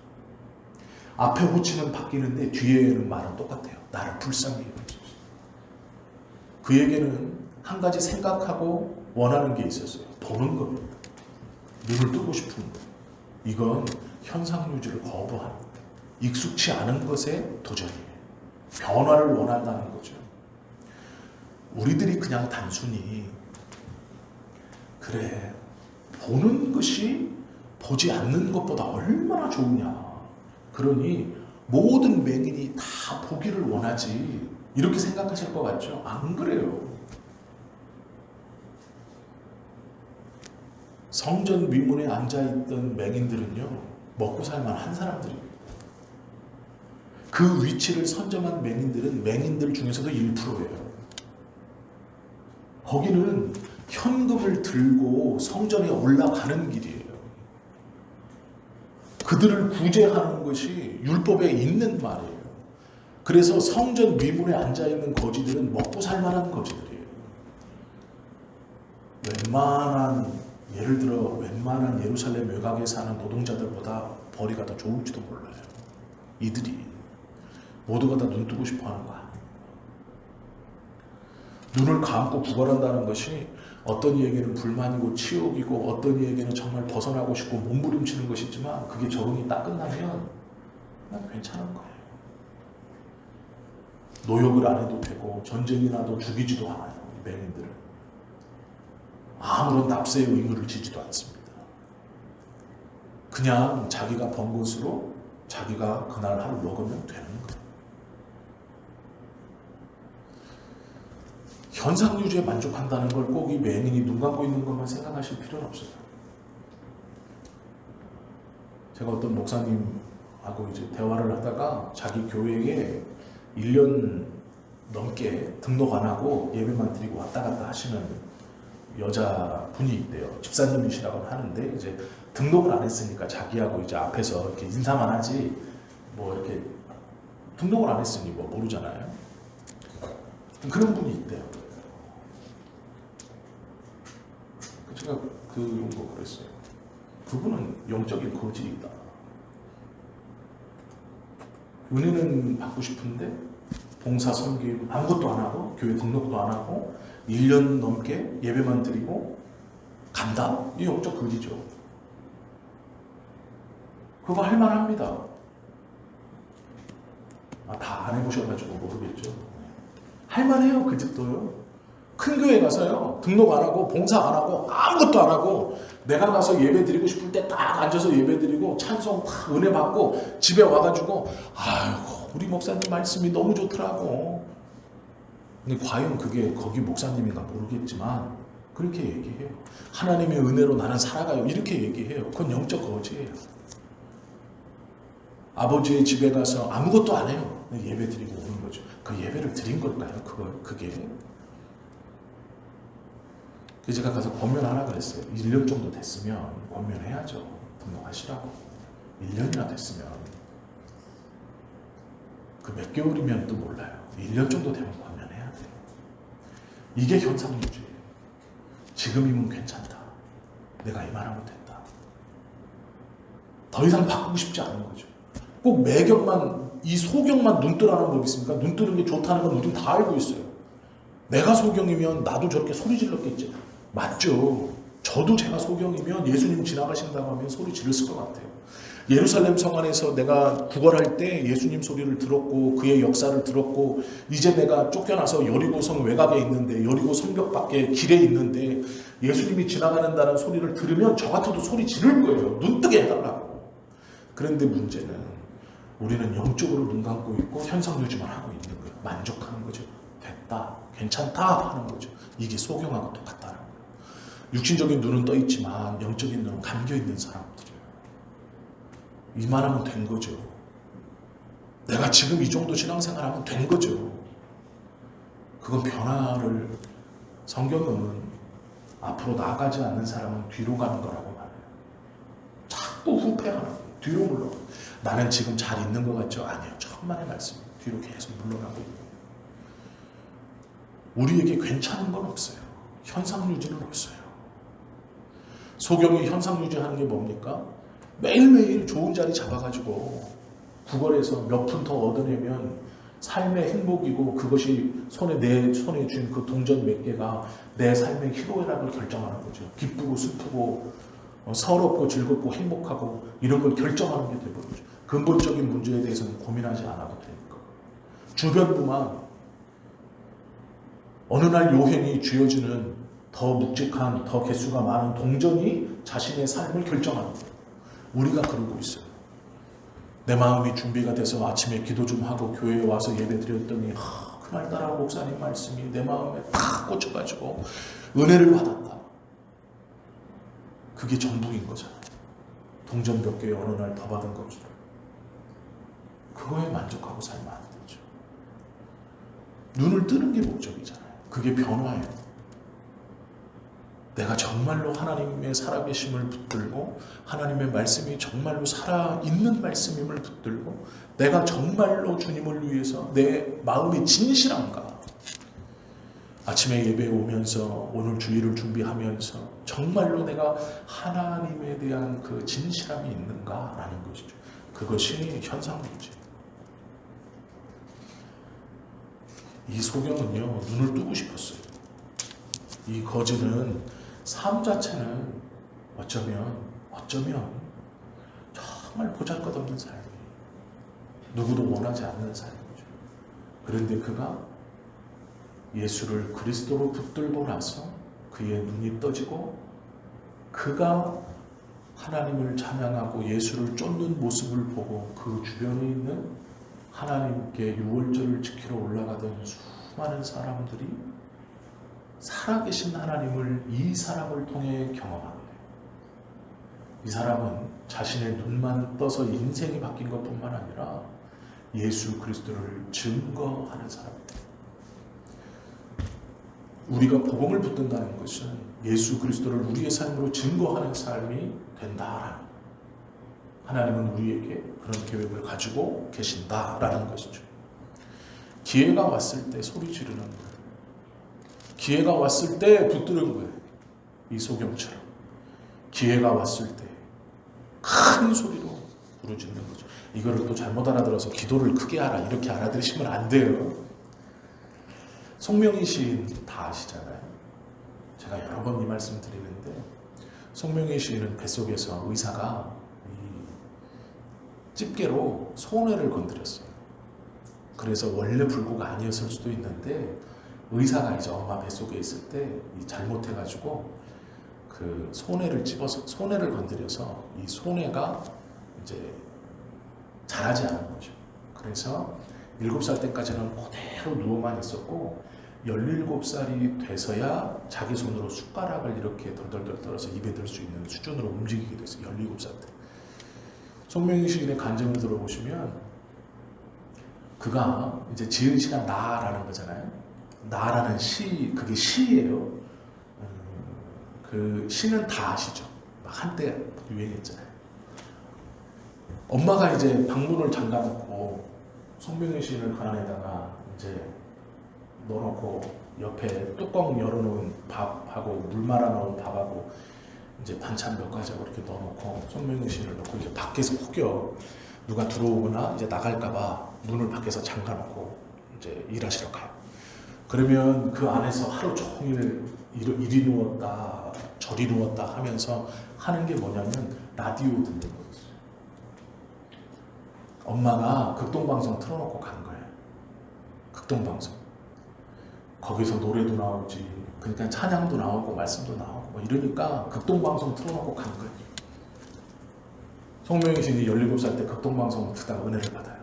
앞에 호칭은 바뀌는데 뒤에는 말은 똑같아요. 나를 불쌍히 여기소서. 그에게는 한 가지 생각하고 원하는 게 있었어요. 보는 겁니다. 눈을 뜨고 싶은 것. 이건 현상유지를 거부하는 것. 익숙치 않은 것에 도전이에요. 변화를 원한다는 거죠. 우리들이 그냥 단순히 그래 보는 것이 보지 않는 것보다 얼마나 좋으냐. 그러니 모든 맹인이 다 보기를 원하지. 이렇게 생각하실 것 같죠? 안 그래요. 성전 위문에 앉아있던 맹인들은요, 먹고 살만한 사람들입니다. 그 위치를 선점한 맹인들은 맹인들 중에서도 1%예요. 거기는 현금을 들고 성전에 올라가는 길이에요. 그들을 구제하는 것이 율법에 있는 말이에요. 그래서 성전 위문에 앉아있는 거지들은 먹고 살만한 거지들이에요. 예를 들어 웬만한 예루살렘 외곽에 사는 노동자들보다 벌이가 더 좋을지도 몰라요. 이들이 모두가 다 눈 뜨고 싶어 하는 거야. 눈을 감고 구걸한다는 것이 어떤 이에게는 불만이고 치욕이고 어떤 이에게는 정말 벗어나고 싶고 몸부림치는 것이지만 그게 적응이 딱 끝나면 그냥 괜찮은 거예요. 노역을 안 해도 되고 전쟁이 나도 죽이지도 않아요. 맹인들은. 아무런 납세의 의무를 지지도 않습니다. 그냥 자기가 번 것으로 자기가 그날 하루 먹으면 되는 거예요. 현상 유지에 만족한다는 걸 꼭 이 맹인이 눈 감고 있는 것만 생각하실 필요는 없어요. 제가 어떤 목사님하고 이제 대화를 하다가 자기 교회에 1년 넘게 등록 안 하고 예배만 드리고 왔다 갔다 하시는 여자분이 있대요. 집사님이시라고 하는데 이제 등록을 안 했으니까 자기하고 이제 앞에서 이렇게 인사만 하지 뭐 이렇게 등록을 안 했으니 뭐 모르잖아요. 그런 분이 있대요. 제가 그런 거 그랬어요. 그분은 영적인 거지이다. 은혜는 받고 싶은데 봉사 섬기고 아무것도 안 하고 교회 등록도 안 하고 1년 넘게 예배만 드리고 간다? 이 영적 거지죠. 그거 할만합니다. 다 안 해보셔가지고 모르겠죠. 할만해요. 그 집도요. 큰 교회 가서요, 등록 안 하고 봉사 안 하고 아무것도 안 하고 내가 가서 예배 드리고 싶을 때 딱 앉아서 예배 드리고 찬송 딱 은혜 받고 집에 와가지고 아이고 우리 목사님 말씀이 너무 좋더라고. 근데 과연 그게 거기 목사님인가 모르겠지만 그렇게 얘기해요. 하나님의 은혜로 나는 살아가요. 이렇게 얘기해요. 그건 영적 거지예요. 아버지의 집에 가서 아무것도 안 해요. 예배 드리고 오는 거죠. 그 예배를 드린 걸까요? 그게. 그래서 제가 가서 권면하라 그랬어요. 1년 정도 됐으면 권면해야죠. 등록하시라고. 1년이나 됐으면. 그 몇 개월이면 또 몰라요. 1년 정도 되면 권면해야 돼요. 이게 현상유지예요. 지금이면 괜찮다. 내가 이만하면 된다. 더 이상 바꾸고 싶지 않은 거죠. 꼭 매경만, 이 소경만 눈 뜨라는 법 있습니까? 눈 뜨는 게 좋다는 건 우린 다 알고 있어요. 내가 소경이면 나도 저렇게 소리 질렀겠지. 맞죠. 저도 제가 소경이면 예수님 지나가신다고 하면 소리 지르실 것 같아요. 예루살렘 성 안에서 내가 구걸할 때 예수님 소리를 들었고 그의 역사를 들었고 이제 내가 쫓겨나서 여리고성 외곽에 있는데 여리고 성벽 밖에 길에 있는데 예수님이 지나가는다는 소리를 들으면 저 같아도 소리 지를 거예요. 눈 뜨게 해달라고. 그런데 문제는 우리는 영적으로 눈 감고 있고 현상 유지만 하고 있는 거예요. 만족하는 거죠. 됐다. 괜찮다 하는 거죠. 이게 소경하고 똑같다는 거예요. 육신적인 눈은 떠 있지만 영적인 눈은 감겨 있는 사람들이에요. 이만하면 된 거죠. 내가 지금 이 정도 신앙생활하면 된 거죠. 그건 변화를, 성경은 앞으로 나아가지 않는 사람은 뒤로 가는 거라고 말해요. 자꾸 후퇴하는 거예요. 뒤로 물러가요. 나는 지금 잘 있는 것 같죠? 아니요. 천만의 말씀. 뒤로 계속 물러나고 있는 거예요. 우리에게 괜찮은 건 없어요. 현상 유지는 없어요. 소경이 현상 유지하는 게 뭡니까? 매일매일 좋은 자리 잡아가지고 구걸해서 몇 푼 더 얻어내면 삶의 행복이고 그것이 내 손에 쥔 그 동전 몇 개가 내 삶의 희로애락을 결정하는 거죠. 기쁘고 슬프고 서럽고 즐겁고 행복하고 이런 걸 결정하는 게 되버리죠. 근본적인 문제에 대해서는 고민하지 않아도 되니까. 주변부만 어느 날 요행이 쥐어지는 더 묵직한, 더 개수가 많은 동전이 자신의 삶을 결정하는 거예요. 우리가 그러고 있어요. 내 마음이 준비가 돼서 아침에 기도 좀 하고 교회에 와서 예배 드렸더니 그날따라 목사님 말씀이 내 마음에 탁 꽂혀가지고 은혜를 받았다. 그게 전부인 거잖아요. 동전 몇 개 어느 날 더 받은 것처럼. 그거에 만족하고 살면 안 되죠. 눈을 뜨는 게 목적이잖아요. 그게 변화예요. 내가 정말로 하나님의 살아계심을 붙들고 하나님의 말씀이 정말로 살아있는 말씀임을 붙들고 내가 정말로 주님을 위해서 내 마음이 진실한가. 아침에 예배에 오면서 오늘 주일을 준비하면서 정말로 내가 하나님에 대한 그 진실함이 있는가라는 것이죠. 그것이 현상문제예요. 이 소경은요, 눈을 뜨고 싶었어요. 이 거지는 삶 자체는 어쩌면 정말 보잘것없는 삶이에요. 누구도 원하지 않는 삶이죠. 그런데 그가 예수를 그리스도로 붙들고 나서 그의 눈이 떠지고 그가 하나님을 찬양하고 예수를 쫓는 모습을 보고 그 주변에 있는 하나님께 유월절을 지키러 올라가던 수많은 사람들이 살아계신 하나님을 이 사람을 통해 경험하게 돼요. 이 사람은 자신의 눈만 떠서 인생이 바뀐 것뿐만 아니라 예수 그리스도를 증거하는 사람입니다. 우리가 복음을 붙든다는 것은 예수 그리스도를 우리의 삶으로 증거하는 삶이 된다라는, 하나님은 우리에게 그런 계획을 가지고 계신다라는 것이죠. 기회가 왔을 때 소리 지르는 거예요. 기회가 왔을 때 붙드는 거예요. 이 소경처럼 기회가 왔을 때 큰 소리로 부르짖는 거죠. 이거를 또 잘못 알아들어서 기도를 크게 하라 이렇게 알아들으시면 안 돼요. 송명희 시인 다 아시잖아요. 제가 여러 번 이 말씀 드리는데, 송명희 시인은 뱃속에서 의사가 집게로 손해를 건드렸어요. 그래서 원래 불구가 아니었을 수도 있는데 의사가 이제 엄마 뱃속에 있을 때 잘못해가지고 그 손해를 찝어서 손해를 건드려서 이 손해가 이제 자라지 않은 거죠. 그래서 7살 때까지는 그대로 누워만 있었고 17살이 돼서야 자기 손으로 숟가락을 이렇게 덜덜덜 떨어서 입에 들 수 있는 수준으로 움직이게 됐어요. 17살 때. 송명희 시인의 간증을 들어보시면 그가 이제 지은 시가 나라는 거잖아요. 나라는 시, 그게 시예요. 그 시는 다 아시죠? 한때 유행했잖아요. 엄마가 이제 방문을 잠가놓고 송명희 시인을 그 안에다가 이제 넣어놓고 옆에 뚜껑 열어놓은 밥하고 물 말아놓은 밥하고 이제 반찬 몇 가지하고 이렇게 넣어놓고 송명희 시인을 넣고 이제 밖에서 혹여 누가 들어오거나 이제 나갈까봐 문을 밖에서 잠가놓고 이제 일하시러 가요. 그러면 그 안에서 하루 종일 이리 누웠다 저리 누웠다 하면서 하는 게 뭐냐면 라디오 듣는 거였어요. 엄마가 극동방송 틀어놓고 간 거예요. 극동방송. 거기서 노래도 나오지, 그러니까 찬양도 나오고 말씀도 나오고 뭐 이러니까 극동방송 틀어놓고 간 거예요. 송명희 시인이 17살 때 극동방송 듣다가 은혜를 받아요.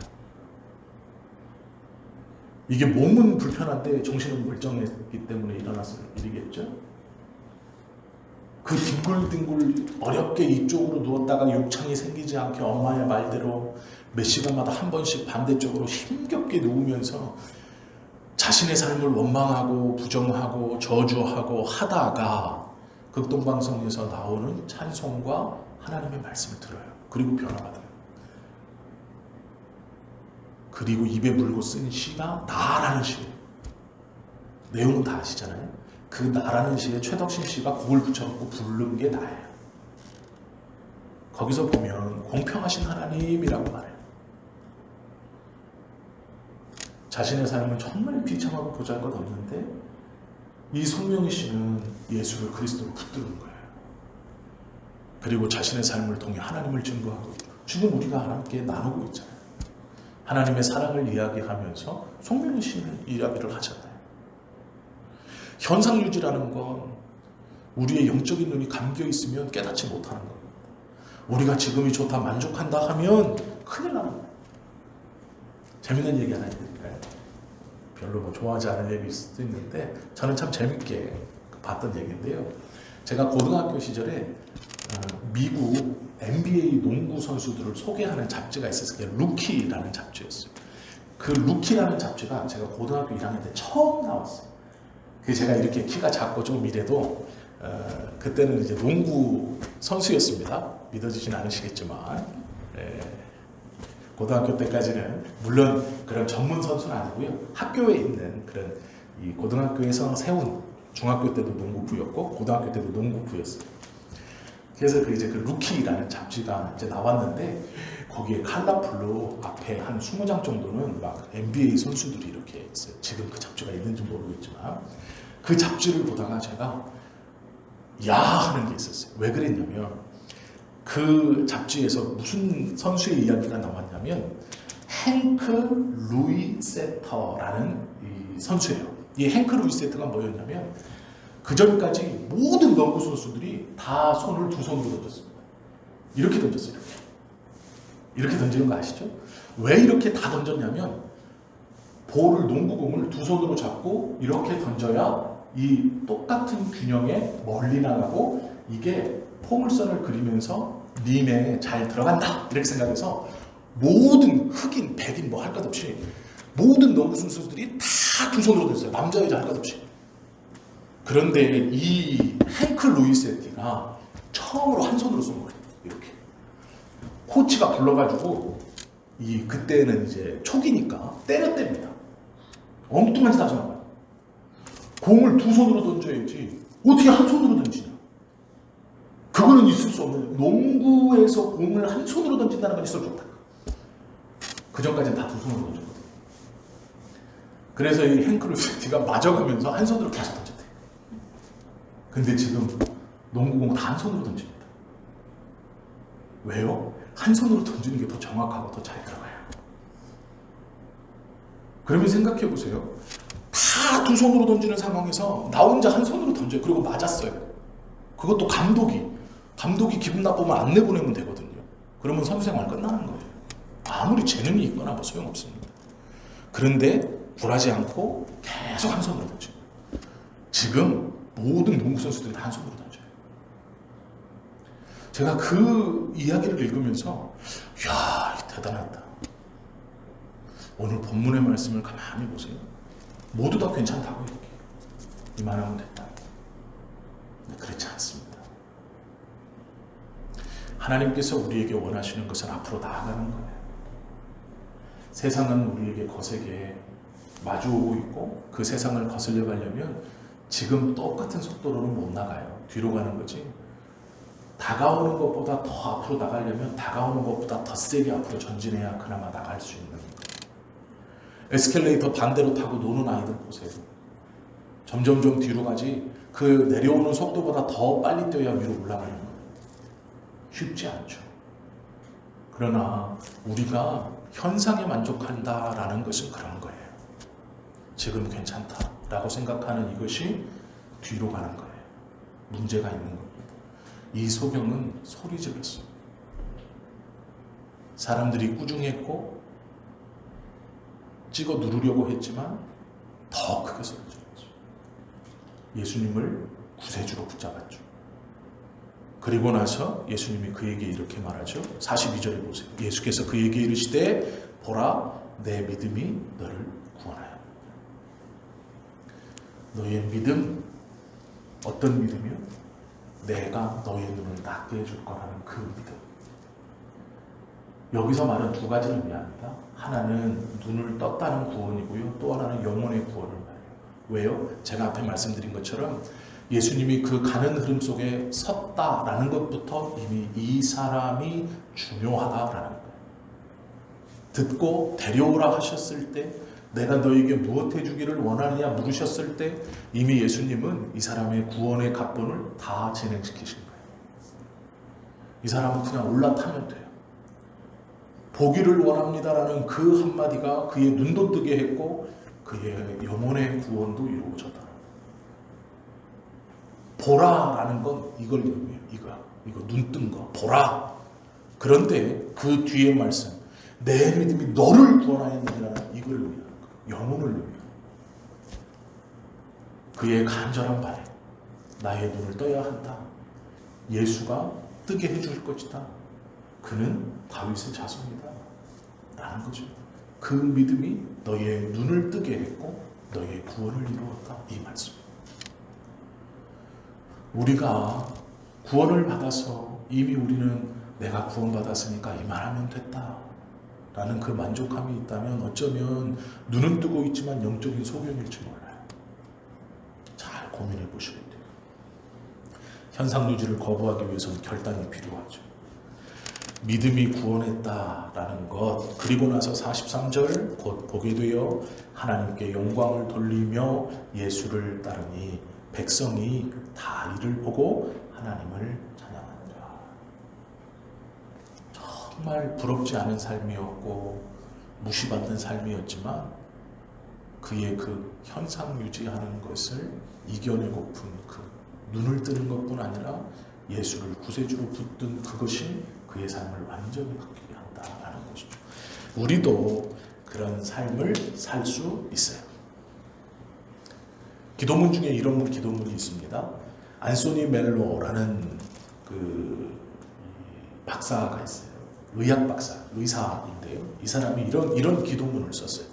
이게 몸은 불편한데 정신은 멀쩡했기 때문에 일어났을 일이겠죠. 그 뒹굴뒹굴 어렵게 이쪽으로 누웠다가 욕창이 생기지 않게 엄마의 말대로 몇 시간마다 한 번씩 반대쪽으로 힘겹게 누우면서 자신의 삶을 원망하고 부정하고 저주하고 하다가 극동방송에서 나오는 찬송과 하나님의 말씀을 들어요. 그리고 변화받아요. 그리고 입에 물고 쓴 시가 나라는 시예요. 내용은 다 아시잖아요. 그 나라는 시에 최덕신 씨가 곡을 붙여갖고 부른 게 나예요. 거기서 보면 공평하신 하나님이라고 말해요. 자신의 삶은 정말 비참하고 보잘것없는데 이 송명희 씨는 예수를 그리스도로 붙드는 거예요. 그리고 자신의 삶을 통해 하나님을 증거하고 지금 우리가 함께 나누고 있잖아요. 하나님의 사랑을 이야기하면서 송명희 씨는 이야기를 하잖아요. 현상유지라는 건 우리의 영적인 눈이 감겨 있으면 깨닫지 못하는 겁니다. 우리가 지금이 좋다 만족한다 하면 큰일 나는 거예요. 재밌는 얘기 하나 해드릴까요? 별로 뭐 좋아하지 않은 얘기일 수도 있는데 저는 참 재밌게 봤던 얘기인데요. 제가 고등학교 시절에 미국 NBA 농구 선수들을 소개하는 잡지가 있었어요. 그게 루키라는 잡지였어요. 그 루키라는 잡지가 제가 고등학교 1학년 때 처음 나왔어요. 그 제가 이렇게 키가 작고 좀 이래도 그때는 이제 농구 선수였습니다. 믿어지진 않으시겠지만 고등학교 때까지는 물론 그런 전문 선수는 아니고요. 학교에 있는 그런 이 고등학교에서 세운 중학교 때도 농구부였고 고등학교 때도 농구부였어요. 그래서 그 루키라는 잡지가 이제 나왔는데 거기에 컬러풀로 앞에 한 20장 정도는 막 NBA 선수들이 이렇게 있어요. 지금 그 잡지가 있는지 모르겠지만 그 잡지를 보다가 제가 야 하는 게 있었어요. 왜 그랬냐면 그 잡지에서 무슨 선수의 이야기가 나왔냐면 행크 루이 세터라는 이 선수예요. 이 행크 루이 세터가 뭐였냐면 그 전까지 모든 농구 선수들이 다 손을 두 손으로 던졌습니다. 이렇게 던졌어요. 이렇게 던지는 거 아시죠? 왜 이렇게 다 던졌냐면 볼을 농구공을 두 손으로 잡고 이렇게 던져야 이 똑같은 균형에 멀리 나가고 이게 포물선을 그리면서 림에 잘 들어간다 이렇게 생각해서 모든 흑인, 백인 뭐 할 것 없이 모든 농구 선수들이 다 두 손으로 던졌어요. 남자 여자 할 것 없이. 그런데 이 행크 루이세티가 처음으로 한 손으로 쏜 거예요. 이렇게. 코치가 불러가지고 그때는 이제 초기니까 때렸답니다. 엉뚱한 짓 하지 말아요. 공을 두 손으로 던져야지 어떻게 한 손으로 던지냐. 그거는 있을 수 없는 농구에서 공을 한 손으로 던진다는 건 있을 수 없다. 그 전까지는 다 두 손으로 던졌거든요. 그래서 이 행크 루이세티가 맞아가면서 한 손으로 계속 던졌대요. 근데 지금 농구공 다 한 손으로 던집니다. 왜요? 한 손으로 던지는 게 더 정확하고 더 잘 들어가요. 그러면 생각해 보세요. 다 두 손으로 던지는 상황에서 나 혼자 한 손으로 던져요. 그리고 맞았어요. 그것도 감독이 기분 나쁘면 안 내보내면 되거든요. 그러면 선수 생활 끝나는 거예요. 아무리 재능이 있거나 뭐 소용없습니다. 그런데 굴하지 않고 계속 한 손으로 던져요. 지금 모든 농구 선수들이 다 한 손으로 던져요. 제가 그 이야기를 읽으면서 이야 대단하다. 오늘 본문의 말씀을 가만히 보세요. 모두 다 괜찮다고 이렇게 이만하면 됐다. 근데 그렇지 않습니다. 하나님께서 우리에게 원하시는 것은 앞으로 나아가는 거예요. 세상은 우리에게 거세게 마주오고 있고 그 세상을 거슬려 가려면 지금 똑같은 속도로는 못 나가요. 뒤로 가는 거지. 다가오는 것보다 더 앞으로 나가려면 다가오는 것보다 더 세게 앞으로 전진해야 그나마 나갈 수 있는 거예요. 에스컬레이터 반대로 타고 노는 아이들 보세요. 점점점 뒤로 가지 그 내려오는 속도보다 더 빨리 뛰어야 위로 올라가는 거예요. 쉽지 않죠. 그러나 우리가 현상에 만족한다라는 것은 그런 거예요. 지금 괜찮다라고 생각하는 이것이 뒤로 가는 거예요. 문제가 있는 겁니다. 이소경은 소리 질렀어요. 사람들이 꾸중했고 찍어 누르려고 했지만 더 크게 소리 질렀죠. 예수님을 구세주로 붙잡았죠. 그리고 나서 예수님이 그에게 이렇게 말하죠. 42절에 보세요. 예수께서 그에게 이르시되 보라 내 믿음이 너를 구원하였다. 너의 믿음 어떤 믿음이요? 내가 너의 눈을 낫게 해줄 거라는 그 믿음. 여기서 말은 두 가지를 의미합니다. 하나는 눈을 떴다는 구원이고요. 또 하나는 영혼의 구원을 말해요. 왜요? 제가 앞에 말씀드린 것처럼 예수님이 그 가는 흐름 속에 섰다라는 것부터 이미 이 사람이 중요하다라는 거예요. 듣고 데려오라 하셨을 때 내가 너에게 무엇 해주기를 원하느냐 물으셨을 때 이미 예수님은 이 사람의 구원의 각본을 다 진행시키신 거예요. 이 사람은 그냥 올라타면 돼요. 보기를 원합니다라는 그 한마디가 그의 눈도 뜨게 했고 그의 영혼의 구원도 이루어졌다. 보라라는 건 이걸 의미해요. 이거 눈 뜬 거. 보라. 그런데 그 뒤에 말씀, 내 믿음이 너를 구원하였느니라는 이걸 의미하는 거예요. 영혼을 의미하는 그의 간절한 바람, 나의 눈을 떠야 한다. 예수가 뜨게 해줄 것이다. 그는 다윗의 자손이다. 라는 거죠. 그 믿음이 너의 눈을 뜨게 했고 너의 구원을 이루었다. 이 말씀. 우리가 구원을 받아서 이미 우리는 내가 구원받았으니까 이만하면 됐다 라는 그 만족감이 있다면 어쩌면 눈은 뜨고 있지만 영적인 소경일지 몰라요. 잘 고민해 보셔야 돼요. 현상 유지를 거부하기 위해서는 결단이 필요하죠. 믿음이 구원했다라는 것, 그리고 나서 43절 곧 보게 되어 하나님께 영광을 돌리며 예수를 따르니 백성이 다 이를 보고 하나님을 찬양하니라. 정말 부럽지 않은 삶이었고 무시받는 삶이었지만 그의 그 현상 유지하는 것을 이겨내고픈 그 눈을 뜨는 것뿐 아니라 예수를 구세주로 붙든 그것이 그의 삶을 완전히 바뀌게 한다라는 것이죠. 우리도 그런 삶을 살 수 있어요. 기도문 중에 이런 기도문이 있습니다. 안소니 멜로라는 그 박사가 있어요. 의학 박사, 의사인데요. 이 사람이 이런 기도문을 썼어요.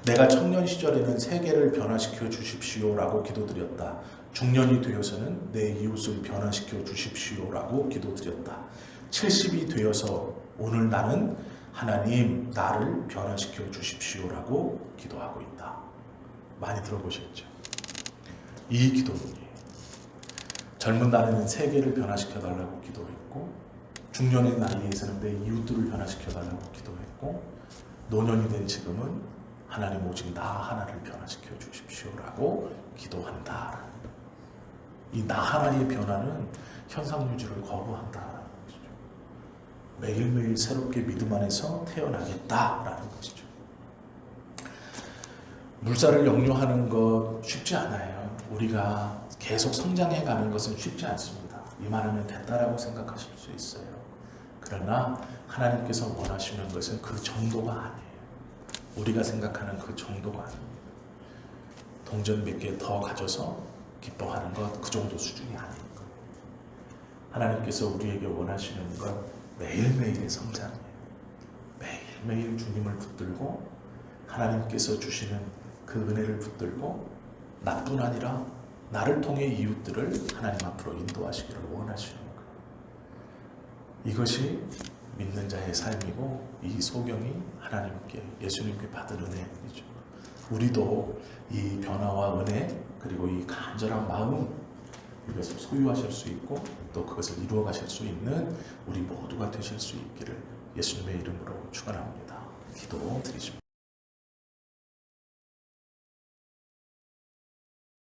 내가 청년 시절에는 세계를 변화시켜 주십시오라고 기도드렸다. 중년이 되어서는 내 이웃을 변화시켜 주십시오라고 기도드렸다. 70이 되어서 오늘 나는 하나님 나를 변화시켜 주십시오라고 기도하고 있다. 많이 들어보셨죠? 이 기도문이에요. 젊은 날에는 세계를 변화시켜 달라고 기도했고 중년의 나이에서는 내 이웃들을 변화시켜 달라고 기도했고 노년이 된 지금은 하나님 오직 나 하나를 변화시켜 주십시오라고 기도한다. 이 나 하나의 변화는 현상 유지를 거부한다라는 것이죠. 매일매일 새롭게 믿음 안에서 태어나겠다라는 것이죠. 물살을 역류하는 것 쉽지 않아요. 우리가 계속 성장해 가는 것은 쉽지 않습니다. 이만하면 됐다라고 생각하실 수 있어요. 그러나 하나님께서 원하시는 것은 그 정도가 아니에요. 우리가 생각하는 그 정도가 아닙니다. 동전 몇 개 더 가져서 기뻐하는 것 그 정도 수준이 아닌 거예요. 하나님께서 우리에게 원하시는 것 매일매일의 성장이에요. 매일매일 주님을 붙들고 하나님께서 주시는 그 은혜를 붙들고 나뿐 아니라 나를 통해 이웃들을 하나님 앞으로 인도하시기를 원하시는 거예요. 이것이 믿는 자의 삶이고 이 소경이 하나님께 예수님께 받은 은혜이죠. 우리도 이 변화와 은혜 그리고 이 간절한 마음 이것을 소유하실 수 있고 또 그것을 이루어 가실 수 있는 우리 모두가 되실 수 있기를 예수님의 이름으로 축원합니다. 기도드리십니다.